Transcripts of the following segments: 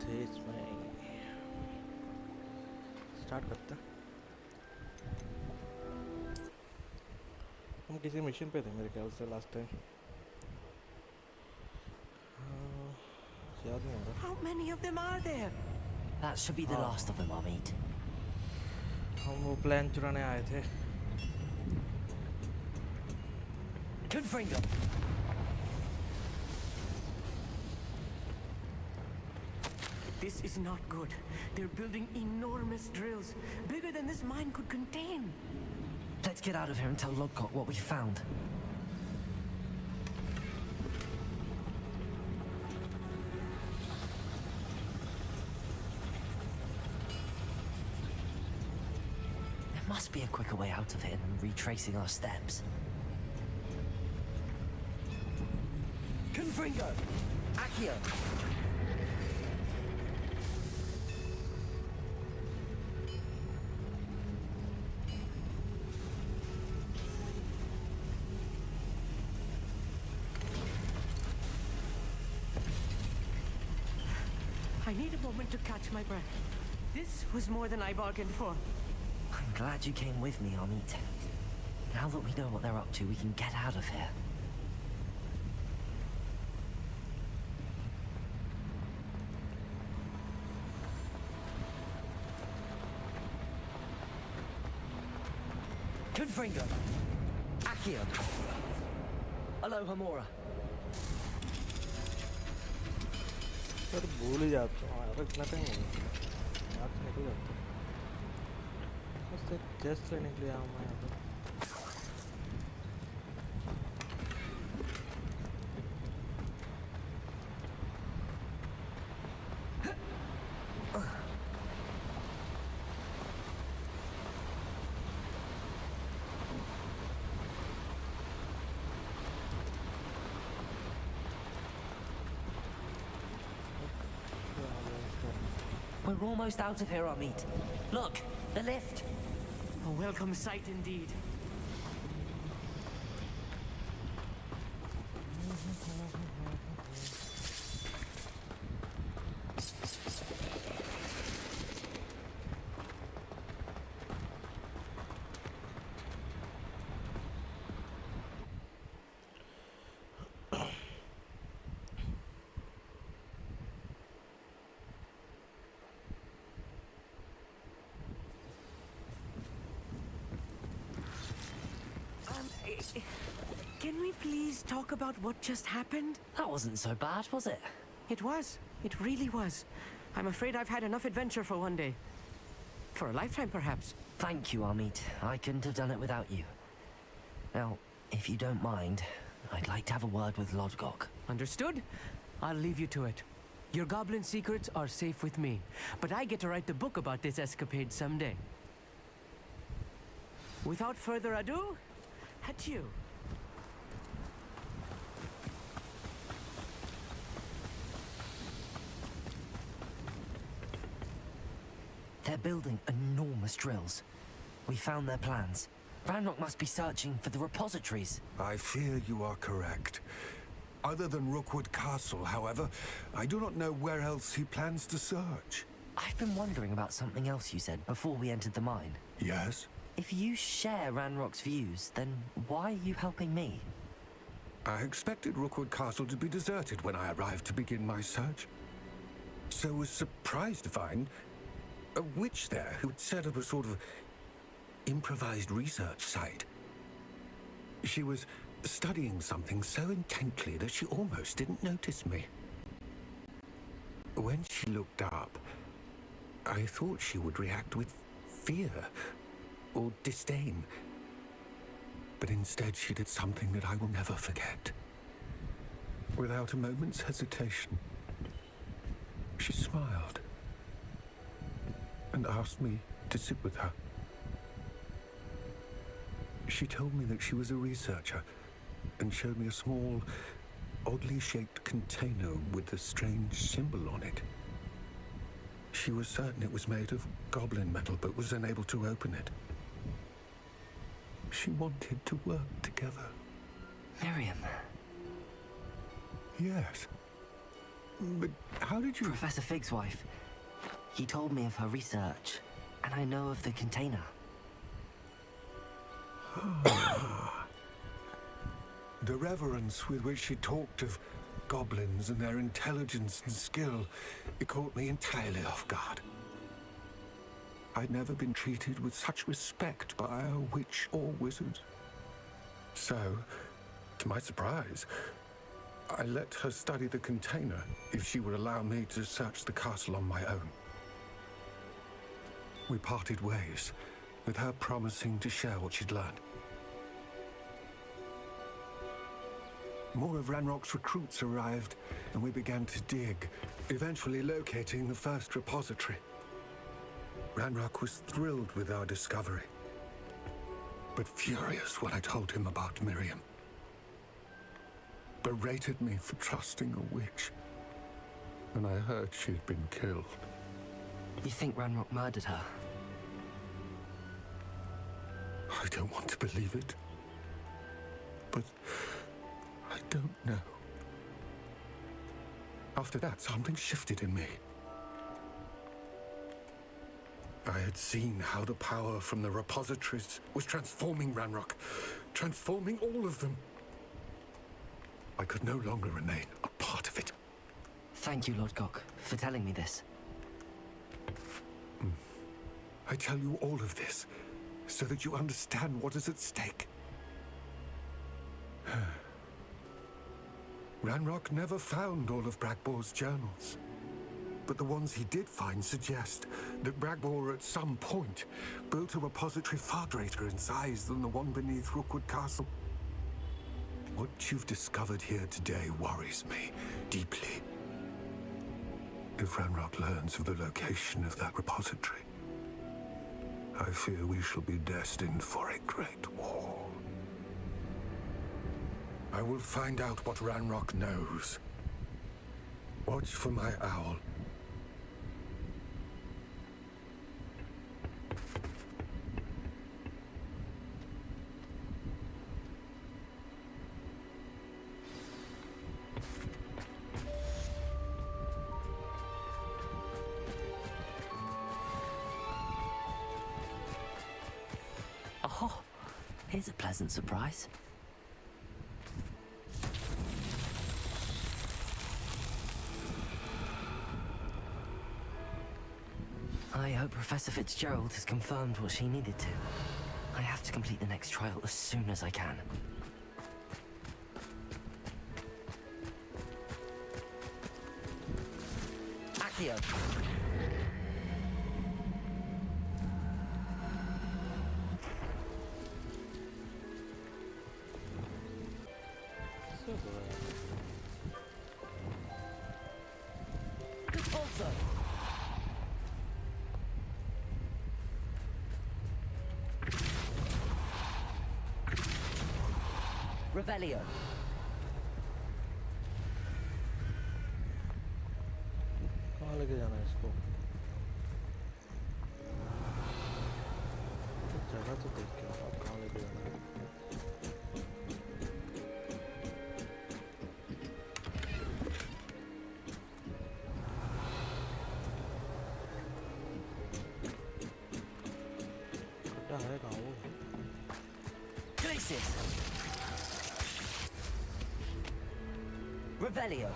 थे इसमें स्टार्ट करते हैं। हम किसी मिशन पे थे मेरे ख्याल से लास्ट टाइम, याद नहीं आ रहा। How many of them are there? That should be the last of them, Amit. हम वो प्लान चुराने आए थे। Confringo! This is not good. They're building enormous drills, bigger than this mine could contain. Let's get out of here and tell Lodcock what we found. There must be a quicker way out of here than retracing our steps. Confringo! Accio! I need a moment to catch my breath. This was more than I bargained for. I'm glad you came with me, Amit. Now that we know what they're up to, we can get out of here. Confringo! Accio! Aloha Mora! Sir भूल ही जाता हूँ यार, इतना time हो गया याद से निकल जाता है। बस एक चेस्ट लेने के लिए आया हूँ मैं यहाँ पर। We're almost out of here, Amit. Look, the lift. A welcome sight indeed. Can we please talk about what just happened? That wasn't so bad, was it? It was. It really was. I'm afraid I've had enough adventure for one day. For a lifetime, perhaps. Thank you, Amit. I couldn't have done it without you. Now, if you don't mind, I'd like to have a word with Lodgok. Understood? I'll leave you to it. Your goblin secrets are safe with me, but I get to write the book about this escapade someday. Without further ado, adieu. They're building enormous drills. We found their plans. Ranrock must be searching for the repositories. I fear you are correct. Other than Rookwood Castle, however, I do not know where else he plans to search. I've been wondering about something else you said before we entered the mine. Yes? If you share Ranrock's views, then why are you helping me? I expected Rookwood Castle to be deserted when I arrived to begin my search. So was surprised to find a witch there who had set up a sort of improvised research site. She was studying something so intently that she almost didn't notice me. When she looked up, I thought she would react with fear or disdain. But instead she did something that I will never forget. Without a moment's hesitation, she smiled and asked me to sit with her. She told me that she was a researcher and showed me a small, oddly shaped container with a strange symbol on it. She was certain it was made of goblin metal, but was unable to open it. She wanted to work together. Miriam. Yes. But how did you... Professor Fig's wife. He told me of her research, and I know of the container. The reverence with which she talked of goblins and their intelligence and skill, it caught me entirely off guard. I'd never been treated with such respect by a witch or wizard. So, to my surprise, I let her study the container if she would allow me to search the castle on my own. We parted ways, with her promising to share what she'd learned. More of Ranrock's recruits arrived, and we began to dig, eventually locating the first repository. Ranrock was thrilled with our discovery, but furious when I told him about Miriam. Berated me for trusting a witch, and I heard she'd been killed. You think Ranrock murdered her? I don't want to believe it, but I don't know. After that, something shifted in me. I had seen how the power from the repositories was transforming Ranrock, transforming all of them. I could no longer remain a part of it. Thank you, Lord Gok, for telling me this. I tell you all of this so that you understand what is at stake. Ranrock never found all of Bragbor's journals, but the ones he did find suggest that Bragbor at some point built a repository far greater in size than the one beneath Rookwood Castle. What you've discovered here today worries me deeply. If Ranrock learns of the location of that repository, I fear we shall be destined for a great war. I will find out what Ranrock knows. Watch for my owl. Oh, here's a pleasant surprise. I hope Professor Fitzgerald has confirmed what she needed to. I have to complete the next trial as soon as I can. Accio! Expulso! Revelio. कहाँ लेके जाना है इसको? तो जगह तो देख के आओ, कहाँ लेके जाना है? खड्डा है कहाँ वो? Glacis! Revelio.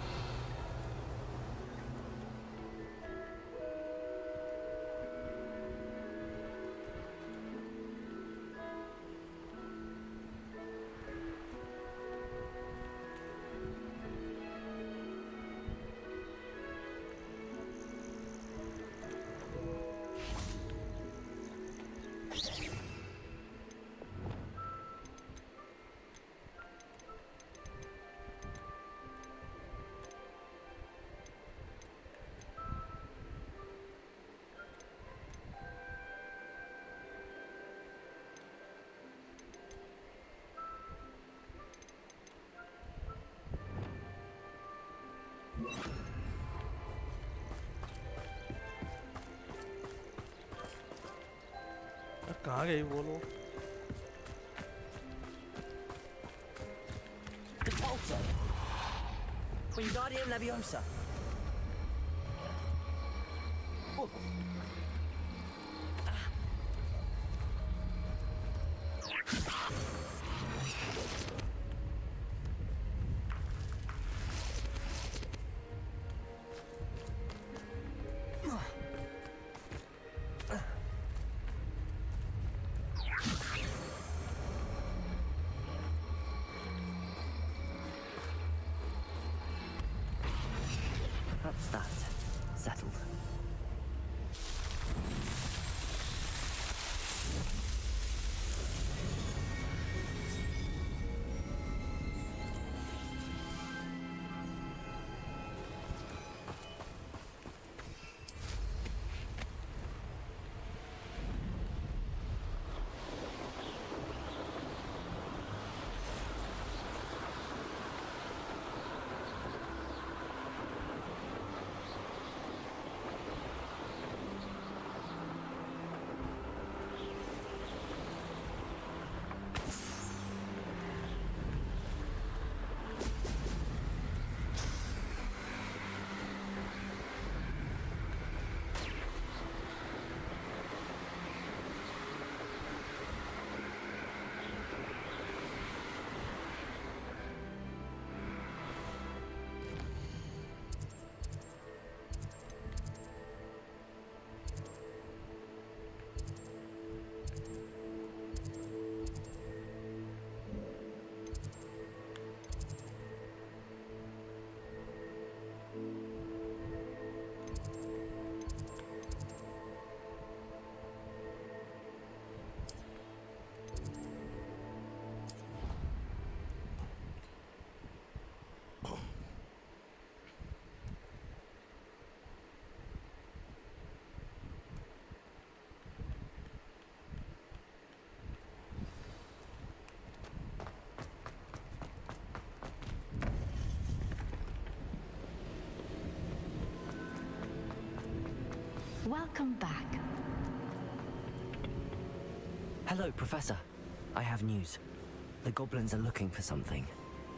कहाँ गई वो लोग? Expulso. Wingardium Leviosa. That's that. Settled. Welcome back. Hello, Professor. I have news. The goblins are looking for something.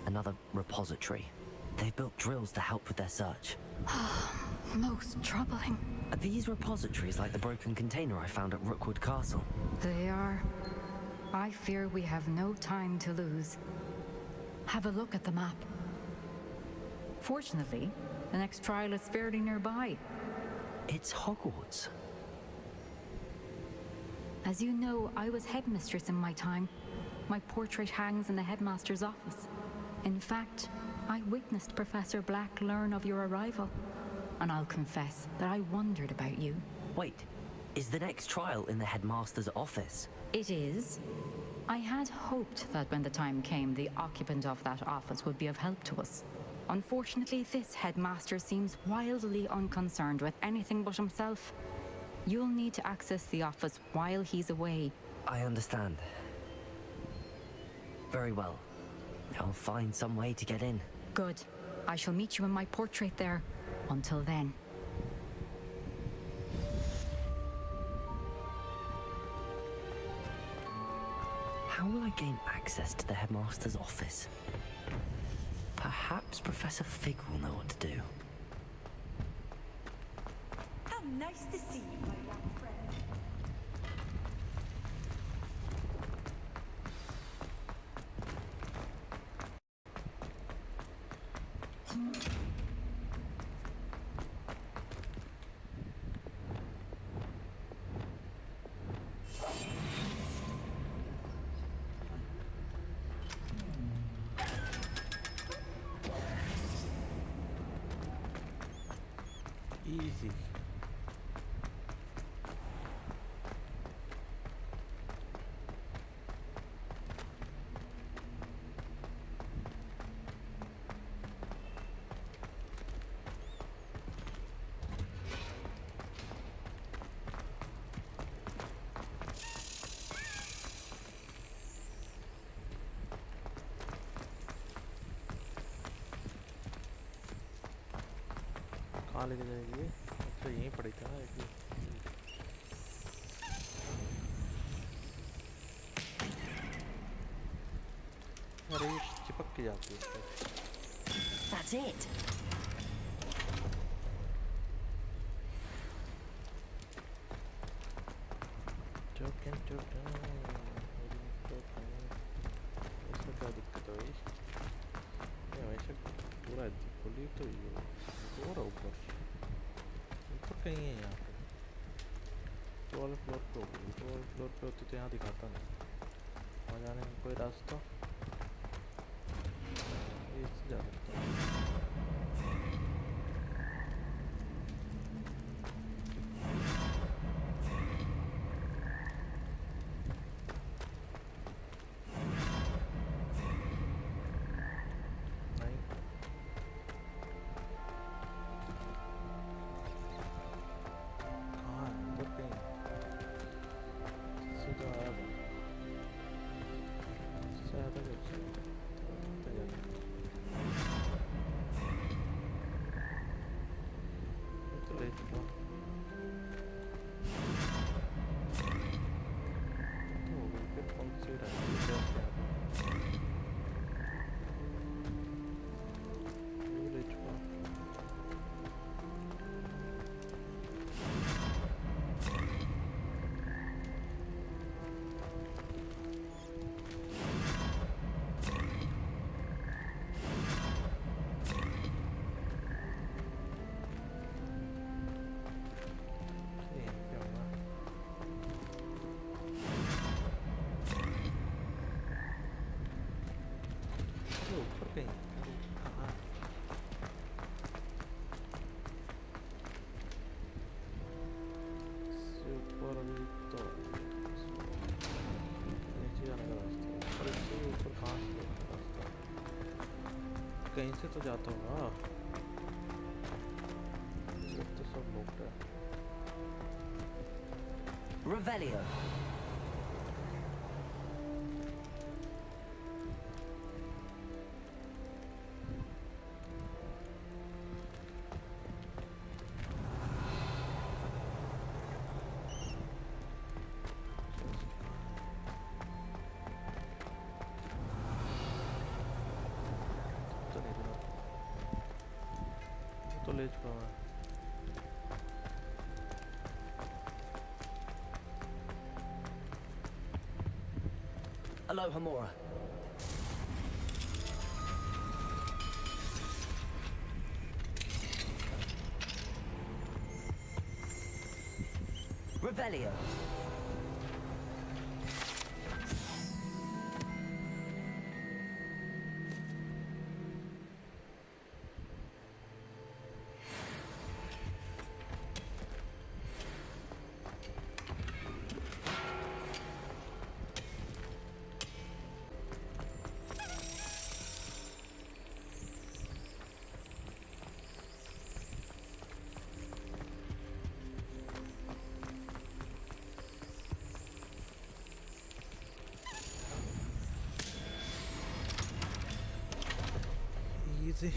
Another repository. They've built drills to help with their search. Most troubling. Are these repositories like the broken container I found at Rookwood Castle? They are. I fear we have no time to lose. Have a look at the map. Fortunately, the next trial is fairly nearby. It's Hogwarts. As you know, I was headmistress in my time. My portrait hangs in the headmaster's office. In fact, I witnessed Professor Black learn of your arrival. And I'll confess that I wondered about you. Wait, is the next trial in the headmaster's office? It is. I had hoped that when the time came, the occupant of that office would be of help to us. Unfortunately, this headmaster seems wildly unconcerned with anything but himself. You'll need to access the office while he's away. I understand. Very well. I'll find some way to get in. Good. I shall meet you in my portrait there. Until then. How will I gain access to the headmaster's office? Perhaps Professor Fig will know what to do. How nice to see you, my young friend. Easy. कहाँ लेके जाएगी? अच्छा यहीं पड़ी था ना एक ही। अरे ये चिपक के जाती है इस पर। That's it. इसमें क्या दिक्कत है भाई? ये हमेशा पूरा खुली तो ये और ऊपर ऊपर कहीं है यहाँ पे 12 फ्लोर पे होगी 12 फ्लोर पे होती तो यहाँ दिखाता नहीं वहाँ जाने का कोई रास्ता इससे जा सकता हूँ कहीं से तो जाता होगा तो सब लोग Revelio. तो ले चुका मैं Hello, Hamura. Revelio. easy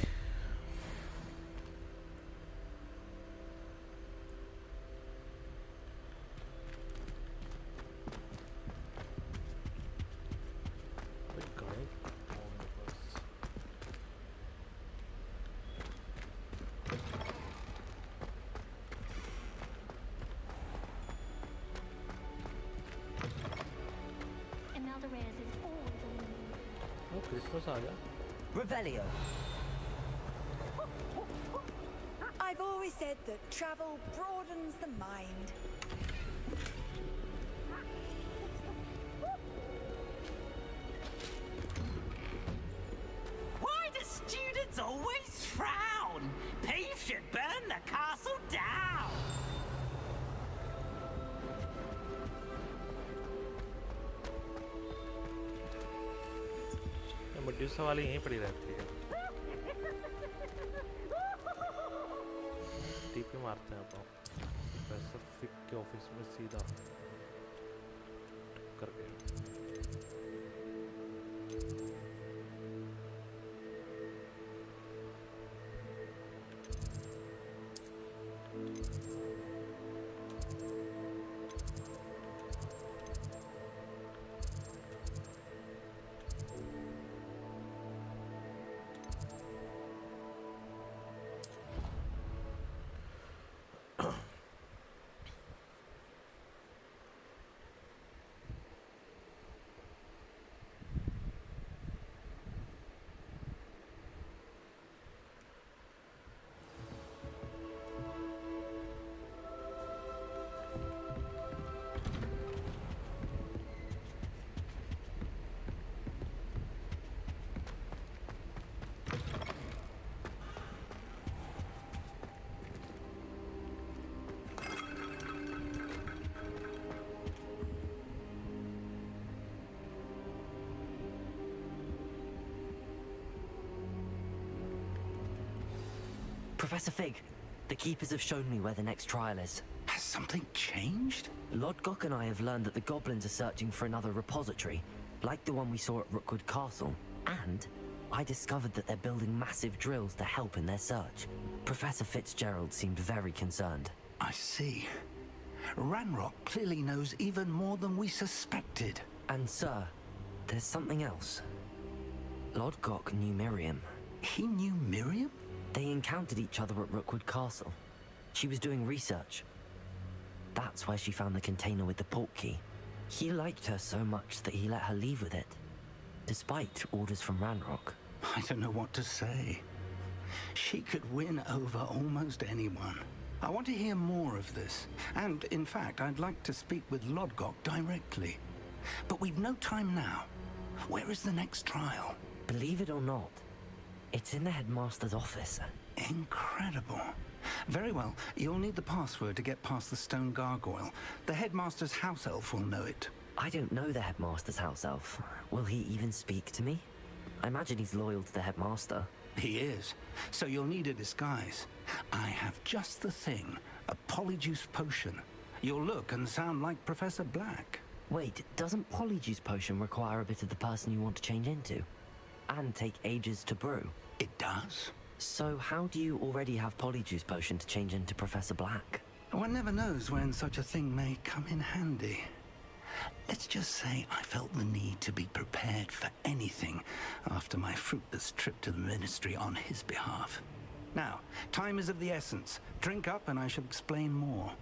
Christmas आ गया Revelio. I've always said that travel broadens the mind. Why do students always frown? Peeve should burn the castle down. मड्यूसा वाली यहीं पड़ी रहती है टीपी मारते हैं अपन प्रोफेसर फिक के ऑफिस में सीधा करके Professor Fig, the Keepers have shown me where the next trial is. Has something changed? Lodgok and I have learned that the goblins are searching for another repository, like the one we saw at Rookwood Castle. And I discovered that they're building massive drills to help in their search. Professor Fitzgerald seemed very concerned. I see. Ranrock clearly knows even more than we suspected. And sir, there's something else. Lodgok knew Miriam. He knew Miriam? They encountered each other at Rookwood Castle. She was doing research. That's where she found the container with the port key. He liked her so much that he let her leave with it, despite orders from Ranrock. I don't know what to say. She could win over almost anyone. I want to hear more of this. And, in fact, I'd like to speak with Lodgok directly. But we've no time now. Where is the next trial? Believe it or not, it's in the headmaster's office. Incredible. Very well. You'll need the password to get past the stone gargoyle. The headmaster's house elf will know it. I don't know the headmaster's house elf. Will he even speak to me? I imagine he's loyal to the headmaster. He is. So you'll need a disguise. I have just the thing. A polyjuice potion. You'll look and sound like Professor Black. Wait, doesn't Polyjuice Potion require a bit of the person you want to change into? And take ages to brew? It does. So how do you already have Polyjuice Potion to change into Professor Black? One never knows when such a thing may come in handy. Let's just say I felt the need to be prepared for anything after my fruitless trip to the Ministry on his behalf. Now, time is of the essence. Drink up and I shall explain more.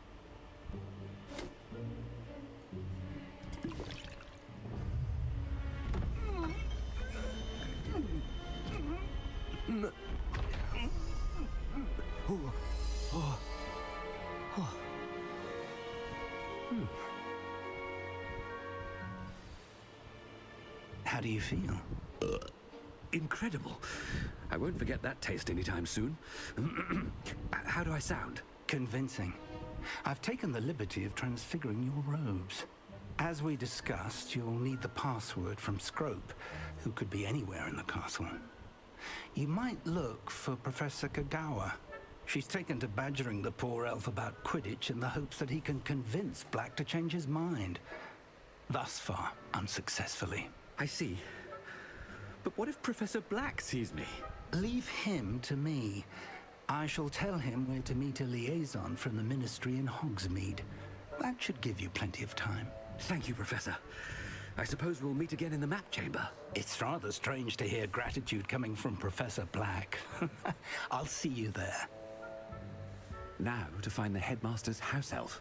How do you feel? Incredible. I won't forget that taste anytime soon. How do I sound? Convincing. I've taken the liberty of transfiguring your robes. As we discussed, you'll need the password from Scrope, who could be anywhere in the castle. You might look for Professor Kagawa. She's taken to badgering the poor elf about Quidditch in the hopes that he can convince Black to change his mind. Thus far, unsuccessfully. I see. But what if Professor Black sees me? Leave him to me. I shall tell him where to meet a liaison from the Ministry in Hogsmeade. That should give you plenty of time. Thank you, Professor. I suppose we'll meet again in the map chamber. It's rather strange to hear gratitude coming from Professor Black. I'll see you there. Now to find the headmaster's house elf.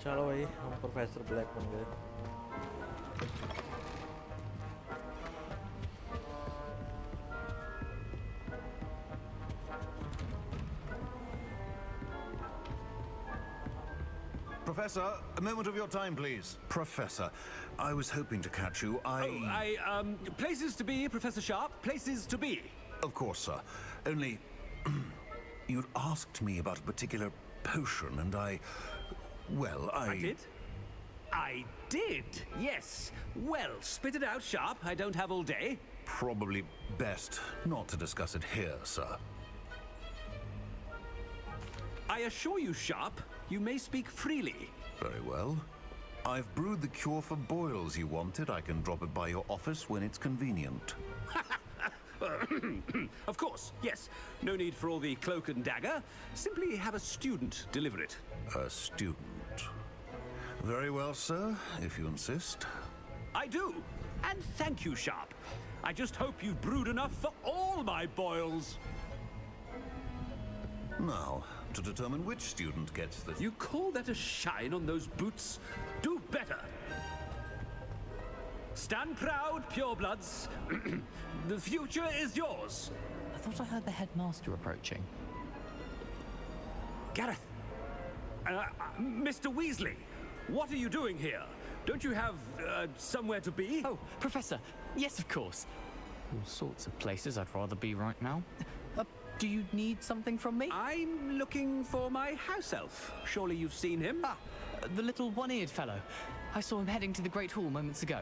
चलो भाई हम professor black बन गए. Professor, a moment of your time, please. Professor, I was hoping to catch you. Places to be, Professor Sharp. Places to be. Of course, sir. Only, you'd asked me about a particular potion, and I did? I did, yes. Well, spit it out, Sharp. I don't have all day. Probably best not to discuss it here, sir. I assure you, Sharp, you may speak freely. Very well. I've brewed the cure for boils you wanted. I can drop it by your office when it's convenient. Of course, yes. No need for all the cloak and dagger. Simply have a student deliver it. A student. Very well, sir, if you insist. I do. And thank you, Sharp. I just hope you've brewed enough for all my boils. Now, to determine which student gets the... You call that a shine on those boots? Do better. Stand proud, purebloods. The future is yours. I thought I heard the headmaster approaching. Gareth. Mr. Weasley, what are you doing here? Don't you have, somewhere to be? Oh, Professor. Yes, of course. All sorts of places I'd rather be right now. Do you need something from me? I'm looking for my house elf. Surely you've seen him? Ah, the little one-eared fellow. I saw him heading to the Great Hall moments ago,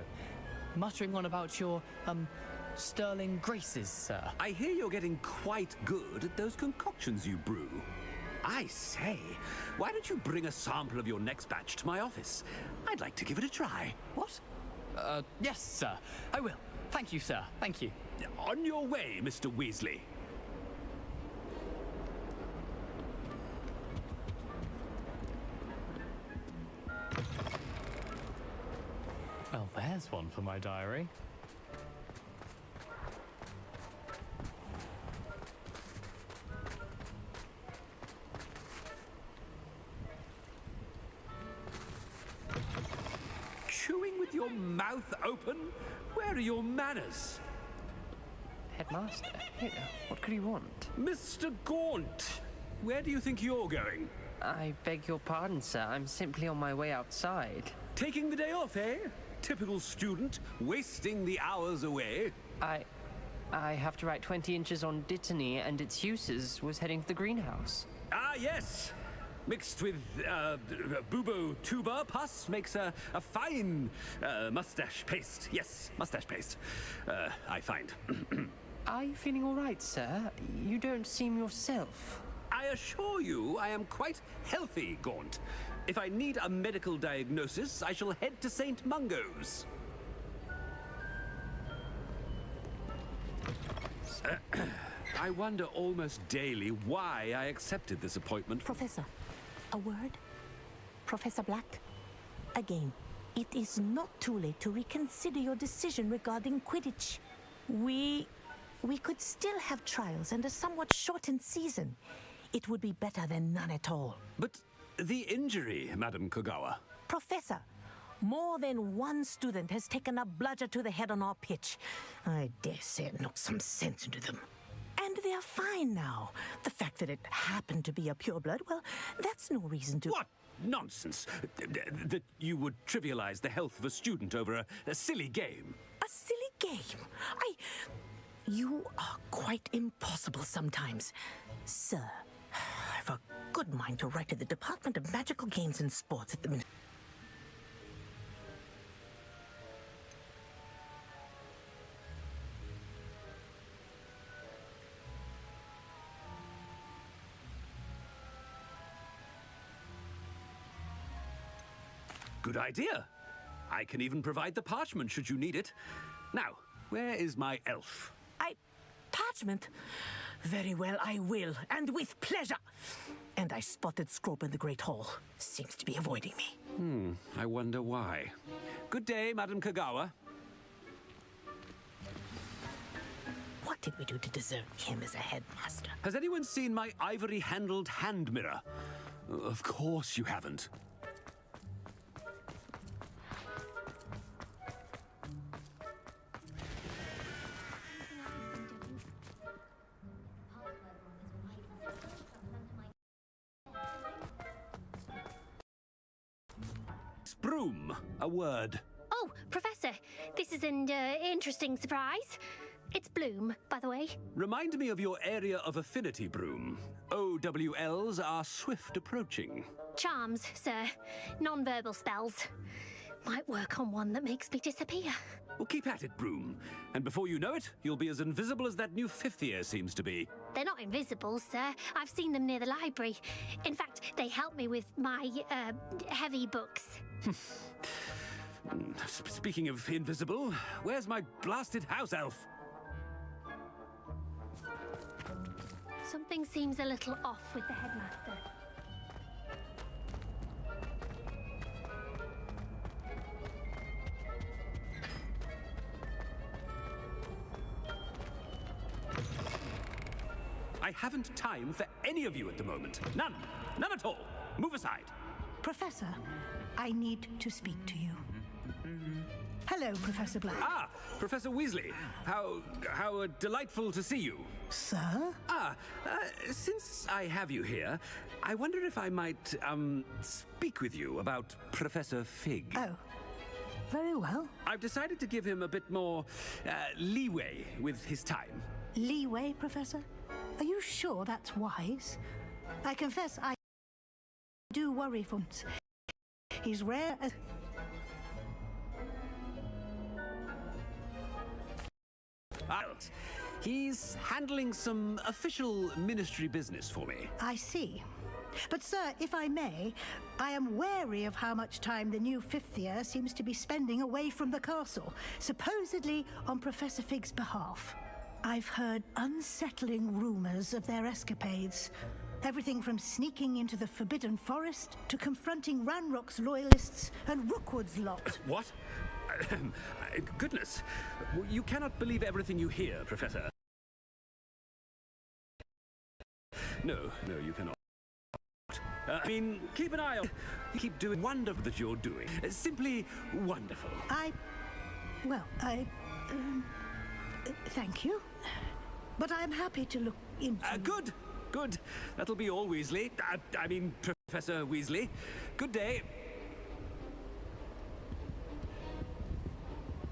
muttering on about your, sterling graces, sir. I hear you're getting quite good at those concoctions you brew. I say, why don't you bring a sample of your next batch to my office? I'd like to give it a try. What? Yes, sir. I will. Thank you, sir. Thank you. On your way, Mr. Weasley. Well, there's one for my diary. Chewing with your mouth open? Where are your manners? Headmaster, what could you want? Mr. Gaunt, where do you think you're going? I beg your pardon, sir. I'm simply on my way outside. Taking the day off, eh? Typical student, wasting the hours away. I have to write 20 inches on Dittany and its uses. Was heading to the greenhouse. Ah, yes. Mixed with bubo tuber pus makes a fine mustache paste. Yes, mustache paste. I find. Are you feeling all right, sir? You don't seem yourself. I assure you I am quite healthy, Gaunt. If I need a medical diagnosis, I shall head to St. Mungo's. I wonder almost daily why I accepted this appointment. Professor, a word? Professor Black? Again, it is not too late to reconsider your decision regarding Quidditch. We could still have trials and a somewhat shortened season. It would be better than none at all. But the injury, Madam Kogawa. Professor, more than one student has taken a bludger to the head on our pitch. I dare say it knocked some sense into them. And they are fine now. The fact that it happened to be a pureblood, well, that's no reason to... What nonsense! That you would trivialize the health of a student over a silly game. A silly game? You are quite impossible sometimes. Sir, I've a good mind to write to the Department of Magical Games and Sports at the minute. Good idea. I can even provide the parchment should you need it. Now, where is my elf? Parchment? Very well, I will, and with pleasure. And I spotted Scrope in the Great Hall. Seems to be avoiding me. I wonder why. Good day, Madam Kogawa. What did we do to deserve him as a headmaster? Has anyone seen my ivory-handled hand mirror? Of course you haven't. Broom, a word. Oh, Professor, this is an interesting surprise. It's Bloom, by the way. Remind me of your area of affinity, Broom. OWLs are swift approaching. Charms, sir. Non-verbal spells. Might work on one that makes me disappear. Well, keep at it, Broom. And before you know it, you'll be as invisible as that new fifth year seems to be. They're not invisible, sir. I've seen them near the library. In fact, they help me with my, heavy books. Speaking of invisible, where's my blasted house elf? Something seems a little off with the headmaster. I haven't time for any of you at the moment. None. None at all. Move aside. Professor, I need to speak to you. Hello, Professor Black. Ah, Professor Weasley. How delightful to see you. Sir? Since I have you here, I wonder if I might, speak with you about Professor Fig. Oh, very well. I've decided to give him a bit more, leeway with his time. Leeway, Professor? Are you sure that's wise? I confess I do worry for him. He's rare as... He's handling some official ministry business for me. I see. But, sir, if I may, I am wary of how much time the new fifth year seems to be spending away from the castle, supposedly on Professor Fig's behalf. I've heard unsettling rumors of their escapades. Everything from sneaking into the Forbidden Forest to confronting Ranrock's loyalists and Rookwood's lot. What? Goodness. You cannot believe everything you hear, Professor. No, you cannot. I mean, keep an eye on... You keep doing wonderful that you're doing. Simply wonderful. Thank you. But I'm happy to look into... Good. That'll be all, Weasley. I mean, Professor Weasley. Good day.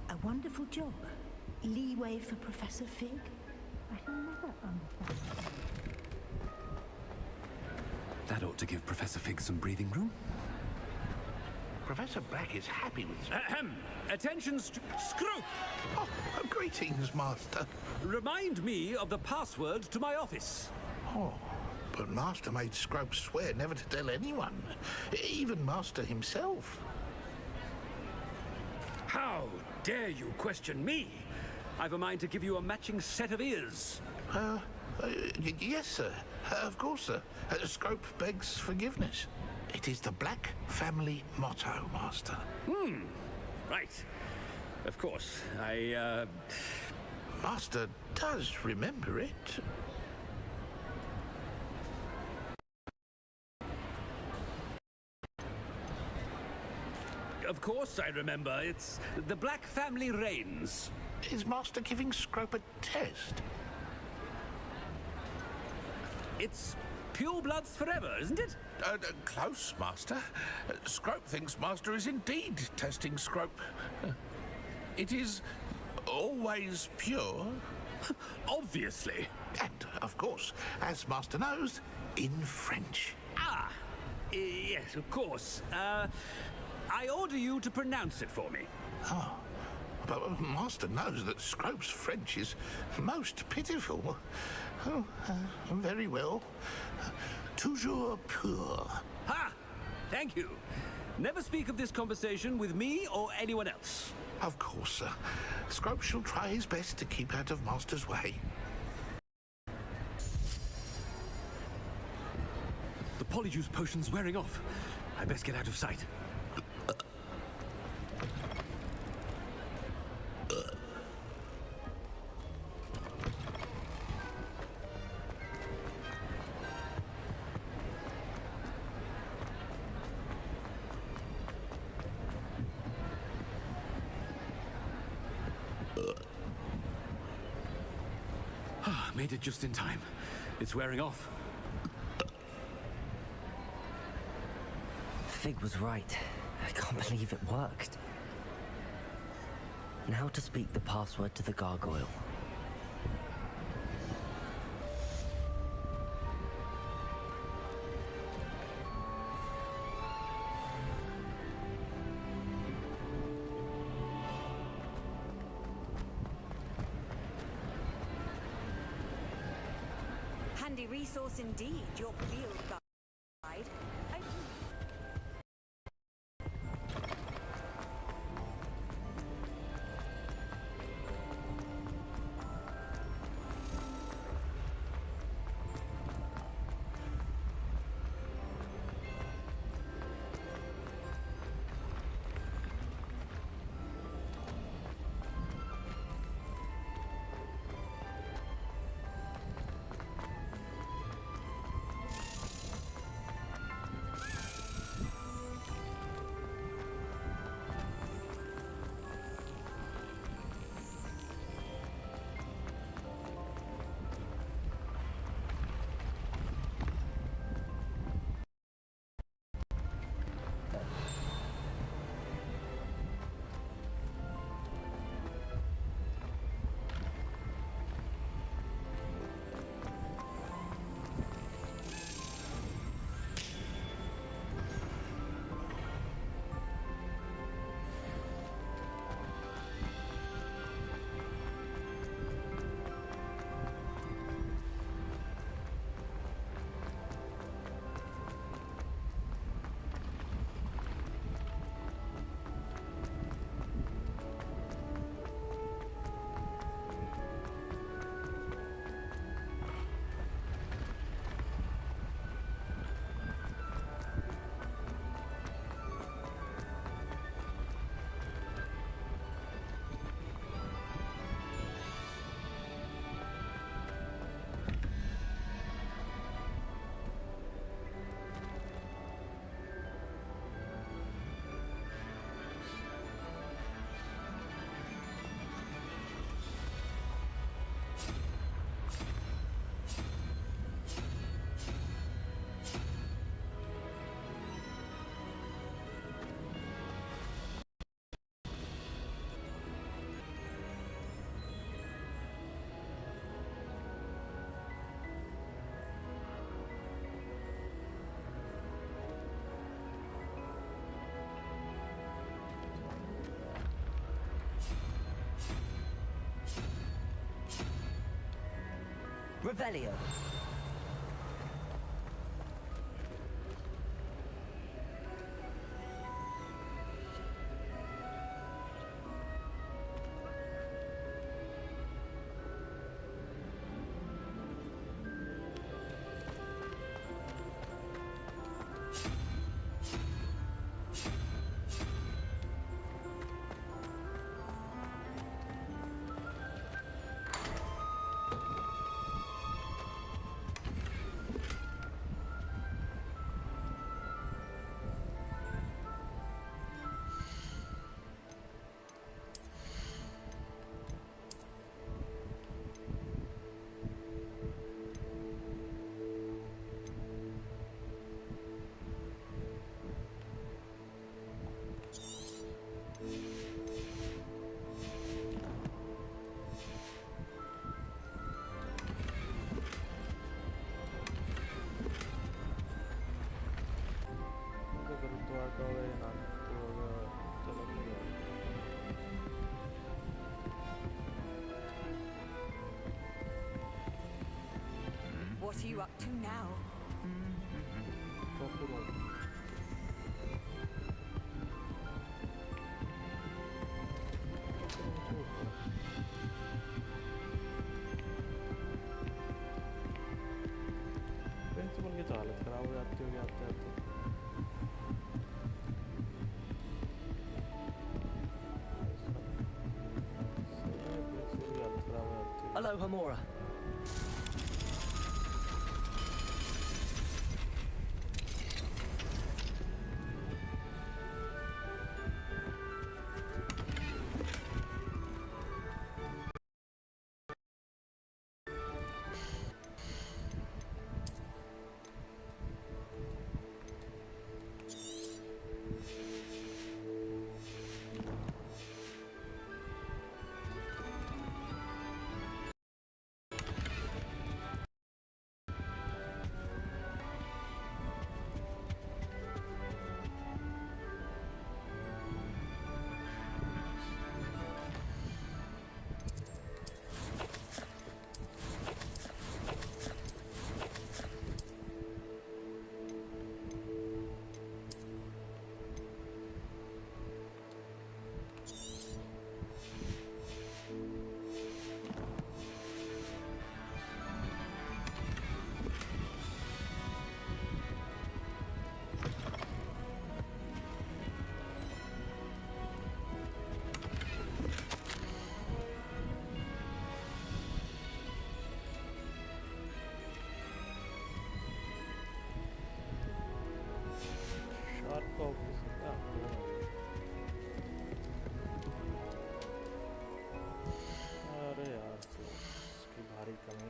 A wonderful job. Leeway for Professor Fig. I shall never understand. That ought to give Professor Fig some breathing room. Professor Black is happy with you. Attention, Scroop! Oh, greetings, Master. Remind me of the password to my office. Oh, but Master made Scrope swear never to tell anyone, even Master himself. How dare you question me? I've a mind to give you a matching set of ears. Yes, sir. Of course, sir. Scrope begs forgiveness. It is the Black family motto, Master. Right. Of course. Master does remember it. Of course I remember. It's the Black family reigns. Is Master giving Scrope a test? It's pure bloods forever, isn't it? Close, Master. Scrope thinks Master is indeed testing Scrope. It is always pure. Obviously. And, of course, as Master knows, in French. Yes, of course. I order you to pronounce it for me. Oh, but Master knows that Scrope's French is most pitiful. Oh, very well. Toujours pur. Ha! Thank you. Never speak of this conversation with me or anyone else. Of course, sir. Scrope shall try his best to keep out of Master's way. The Polyjuice potion's wearing off. I best get out of sight. Made it just in time. It's wearing off. Fig was right. I can't believe it worked. Now to speak the password to the gargoyle. Handy resource indeed, your field guide. Revelio. What are you up to now? Principal की तो हालत खराब हो जाती होगी आते आते। Hello, Hamura. अरे यार तो इसकी भारी कमी।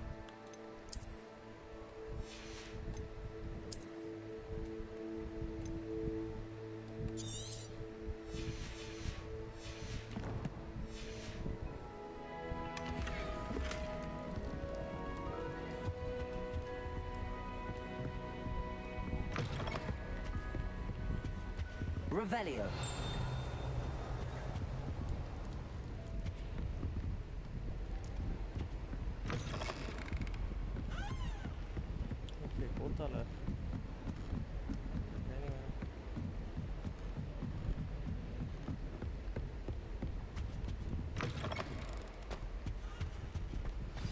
Revelio. Okay, होता है।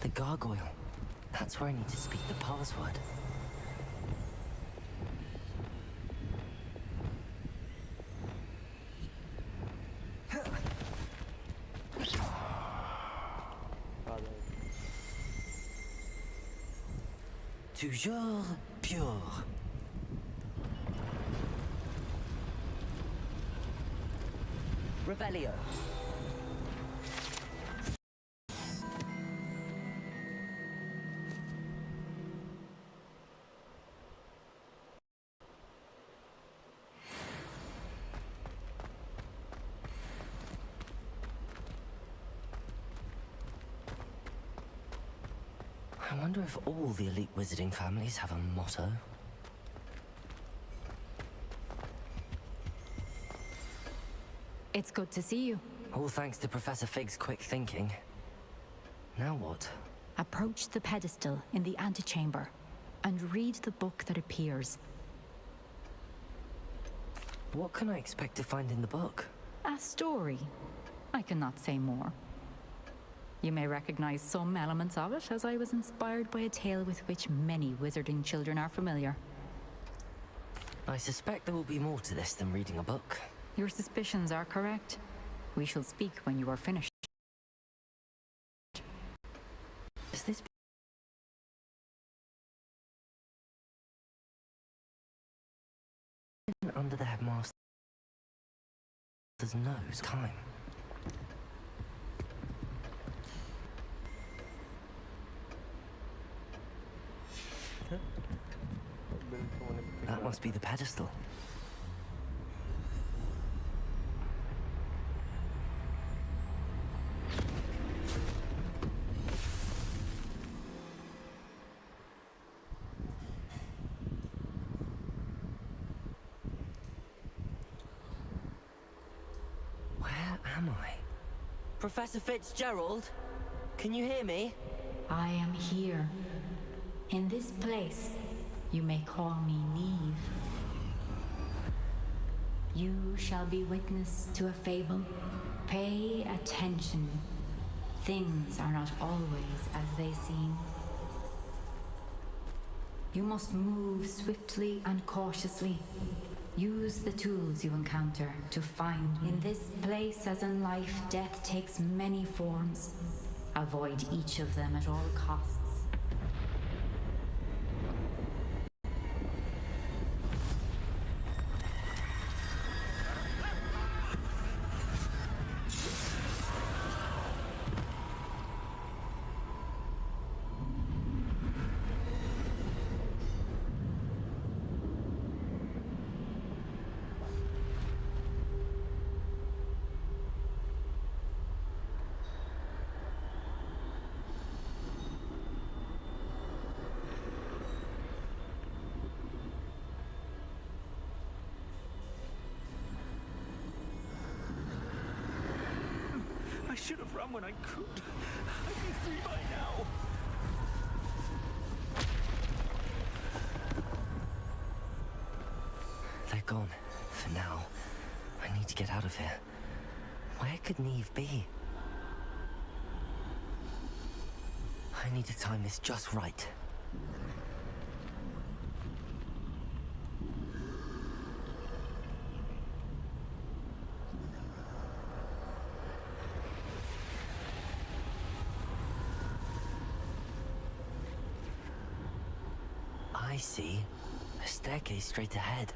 The gargoyle. That's where I need to speak the password. Toujours pure. Revelio. I wonder if all the elite wizarding families have a motto. It's good to see you. All thanks to Professor Fig's quick thinking. Now what? Approach the pedestal in the antechamber and read the book that appears. What can I expect to find in the book? A story. I cannot say more. You may recognize some elements of it, as I was inspired by a tale with which many wizarding children are familiar. I suspect there will be more to this than reading a book. Your suspicions are correct. We shall speak when you are finished. Is this under the headmaster's nose? Time. That must be the pedestal. Where am I? Professor Fitzgerald? Can you hear me? I am here. In this place, you may call me Neve. You shall be witness to a fable. Pay attention. Things are not always as they seem. You must move swiftly and cautiously. Use the tools you encounter to find. In this place, as in life, death takes many forms. Avoid each of them at all costs. I should have run when I could. I'd be free by now. They're gone. For now. I need to get out of here. Where could Neve be? I need to time this just right. I see. A staircase straight ahead.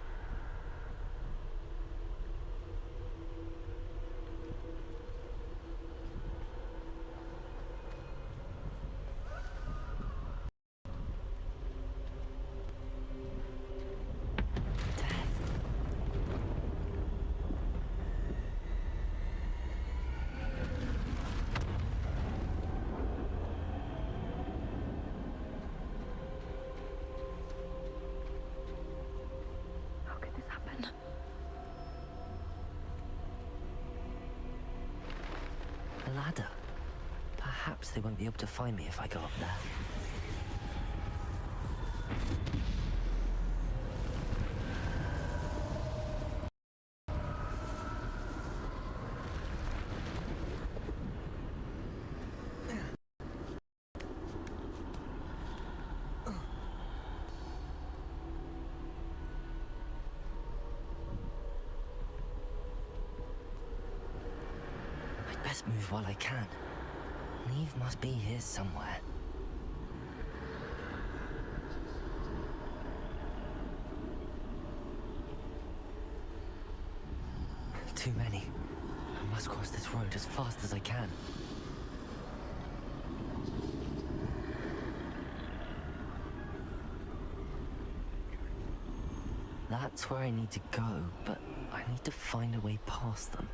Ladder. Perhaps they won't be able to find me if I go up there. Best move while I can. Neve must be here somewhere. Too many. I must cross this road as fast as I can. That's where I need to go, but I need to find a way past them.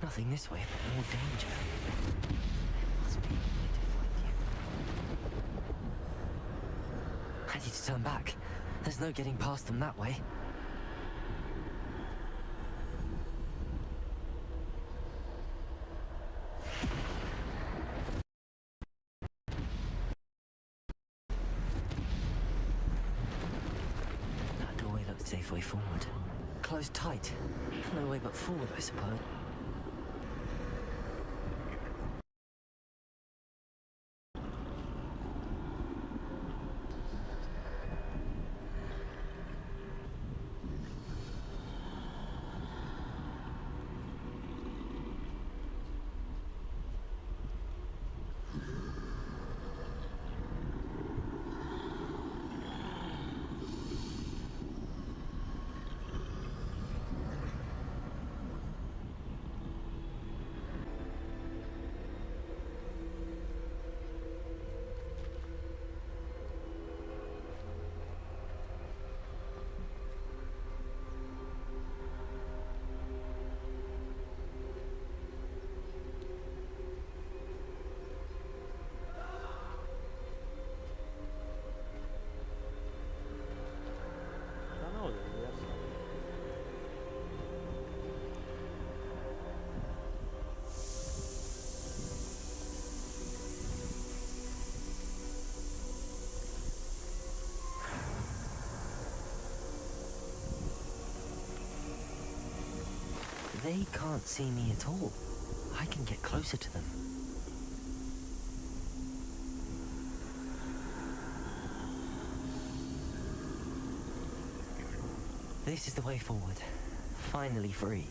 Nothing this way, but more danger. There must be a way to find you. I need to turn back. There's no getting past them that way. That doorway looks safe way forward. Closed tight. No way but forward, I suppose. They can't see me at all. I can get closer to them. This is the way forward. Finally free.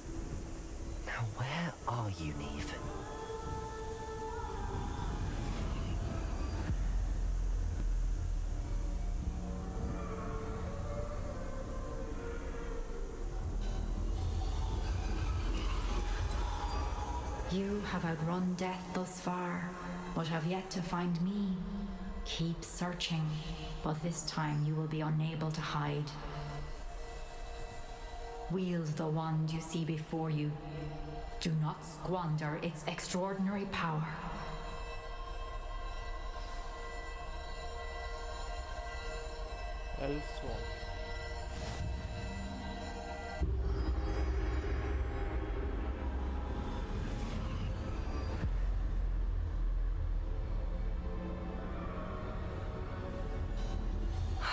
Now where are you, Neve? You have outrun death thus far, but have yet to find me. Keep searching, but this time you will be unable to hide. Wield the wand you see before you. Do not squander its extraordinary power. Elsewhere.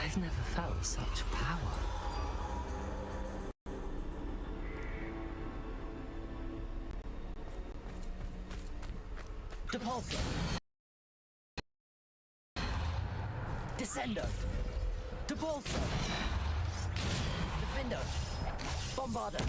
I've never felt such power. Depulsor. Descendo. Depulsor. Defender. Bombarder.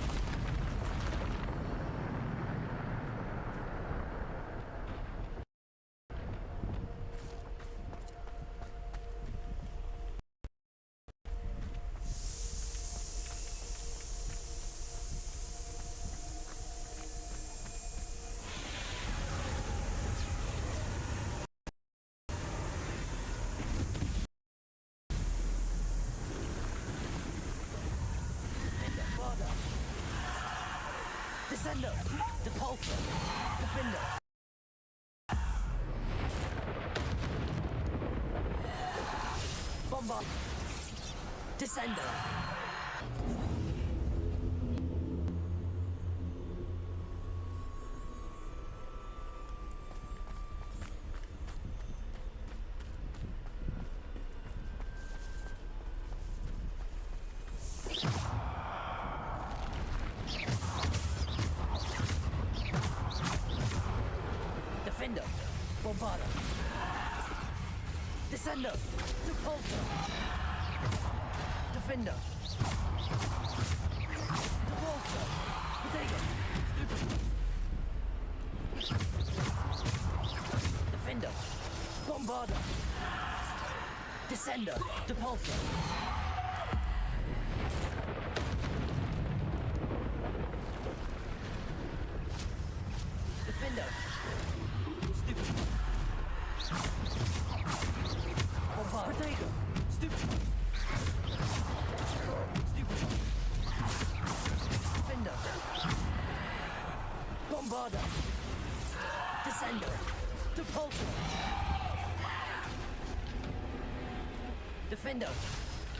Descendo! Depulsor! Defender! Bombard! Descendo! Defender! Bombarder! Descendo! Depulsor! Defender! Depulsor! Potato! Defender! Bombarder! Descender! Depulsor! Defender! Potato! Stupid! Stupid! Defender! Bomb! Bombarder. Descender. Depulsor. Defender.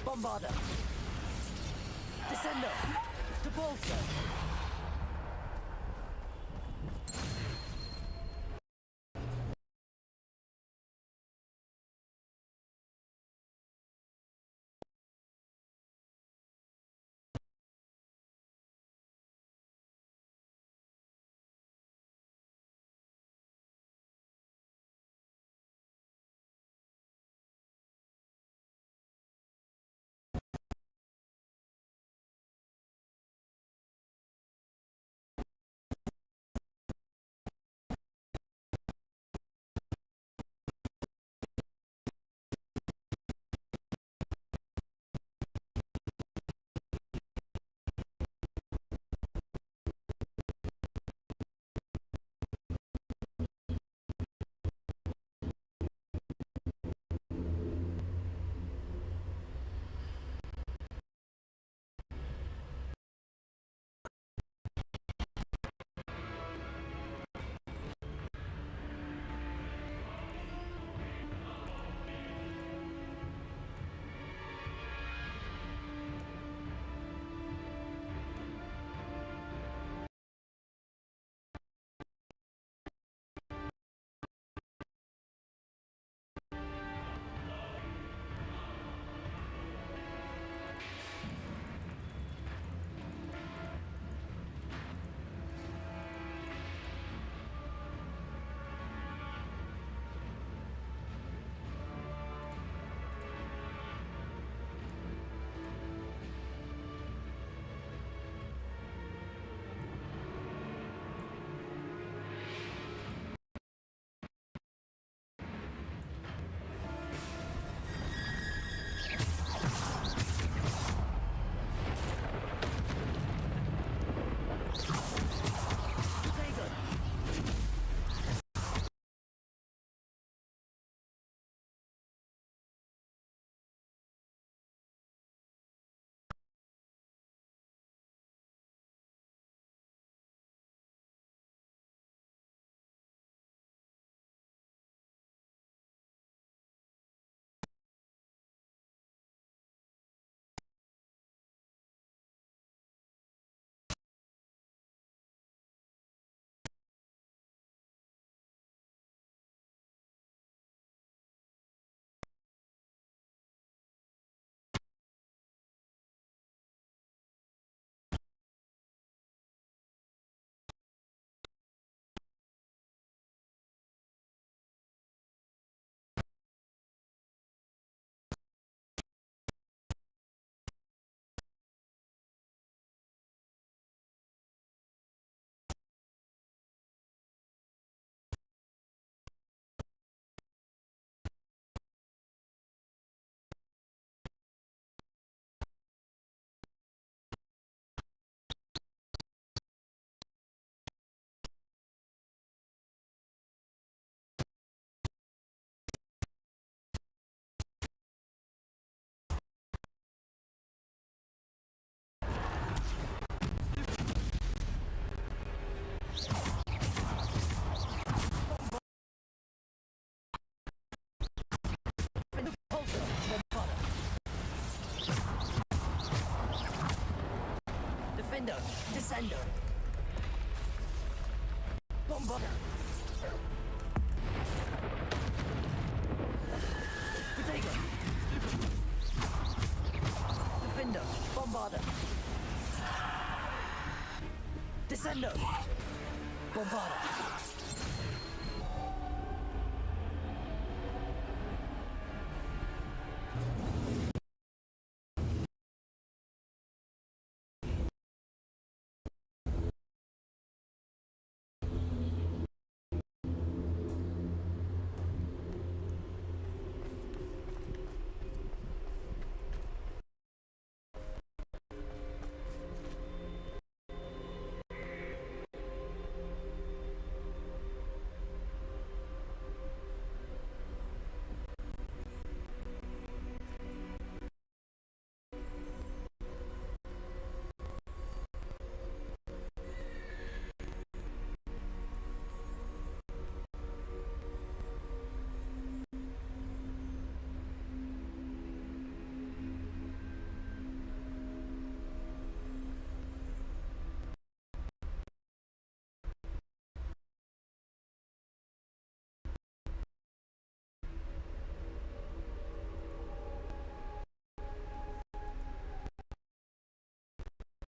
Bombarder. Descender. Depulsor. Defender. Descender. Bombarder. Protego. Defender. Bombarder. Descender. Bombarder.